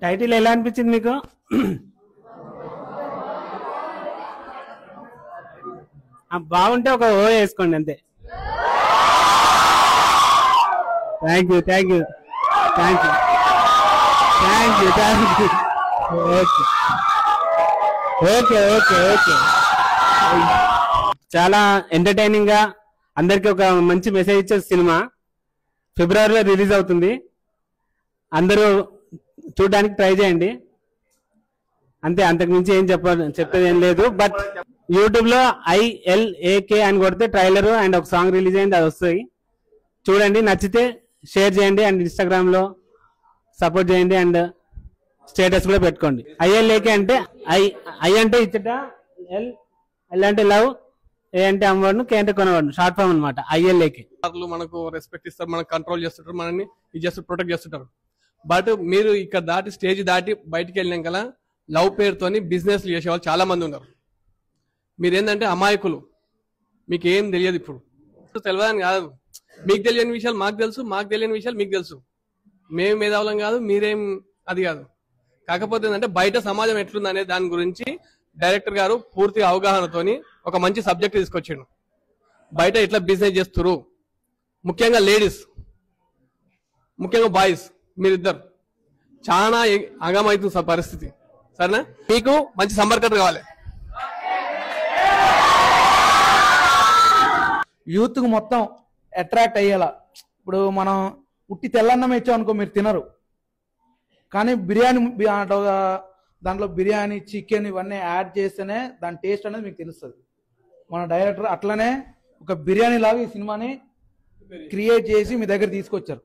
Title ఎలా అనిపించింది మీకు? బాగుంటే ఒక ఓ వేసుకోండి అంతే. Thank you thank you thank you thank you thank you. Okay okay okay okay. చాలా ఎంటర్టైనింగ్ గా అందరికి ఒక మంచి మెసేజ్ ఇచ్చే సినిమా. ఫిబ్రవరిలో రిలీజ్ అవుతుంది, అందరూ చూడడానికి ట్రై చేయండి అంతే, అంతకు మించి ఏం చెప్పేది ఏం లేదు. బట్ యూట్యూబ్ లో ILAK అని కొడితే ట్రైలర్ అండ్ ఒక సాంగ్ రిలీజ్ అయింది, అది వస్తాయి చూడండి. నచ్చితే షేర్ చేయండి అండ్ ఇన్స్టాగ్రామ్ లో సపోర్ట్ చేయండి అండ్ స్టేటస్ కూడా పెట్టుకోండి. ILAK అంటే ఐ అంటే ఇచ్చట, L అంటే లవ్, ఏ అంటే అమ్మవాడు, K అంటే కొనవాడు, షార్ట్ ఫామ్ అనమాట ILAK. మనకు రెస్పెక్ట్ ఇస్తారు, మనకు కంట్రోల్ చేస్తుంటారు, మనల్ని ఇది చేస్తారు, ప్రొటెక్ట్ చేస్తుంటారు. బట్ మీరు ఇక్కడ దాటి స్టేజ్ దాటి బయటికి వెళ్ళినాక లవ్ పేరుతోని బిజినెస్ చేసే వాళ్ళు చాలా మంది ఉన్నారు. మీరేంటంటే అమాయకులు, మీకు ఏం తెలియదు. ఇప్పుడు తెలియదని కాదు, మీకు తెలియని విషయాలు మాకు తెలుసు, మాకు తెలియని విషయాలు మీకు తెలుసు. మేము మేధావులం కాదు, మీరేం అది కాదు. కాకపోతే ఏంటంటే బయట సమాజం ఎట్లుందనే దాని గురించి డైరెక్టర్ గారు పూర్తి అవగాహనతోని ఒక మంచి సబ్జెక్ట్ తీసుకొచ్చాడు. బయట ఎట్లా బిజినెస్ చేస్తున్నారు, ముఖ్యంగా లేడీస్, ముఖ్యంగా బాయ్స్, మీరిద్దరు చాలా అగమవుతుంది పరిస్థితి. సరేనా? మీకు మంచి సంపర్కత కావాలి. యూత్ కు మొత్తం అట్రాక్ట్ అయ్యేలా. ఇప్పుడు మనం ఉట్టి తెల్లన్నం ఇచ్చాం అనుకో, మీరు తినరు. కానీ బిర్యానీ దాంట్లో బిర్యానీ, చికెన్ ఇవన్నీ యాడ్ చేస్తేనే దాని టేస్ట్ అనేది మీకు తెలుస్తుంది. మన డైరెక్టర్ అట్లనే ఒక బిర్యానీ లాగా ఈ సినిమాని క్రియేట్ చేసి మీ దగ్గర తీసుకొచ్చారు.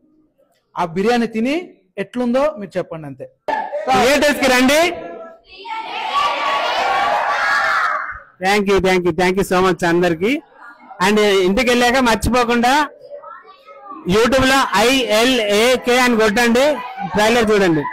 ఆ బిర్యానీ తిని ఎట్లుందో మీరు చెప్పండి అంతే. థియేటర్స్ కి రండి. Thank you thank you thank you so much అందరికి. అండ్ ఇంటికి వెళ్ళాక మర్చిపోకుండా యూట్యూబ్ లో ILAK అని కొట్టండి, ట్రైలర్ చూడండి.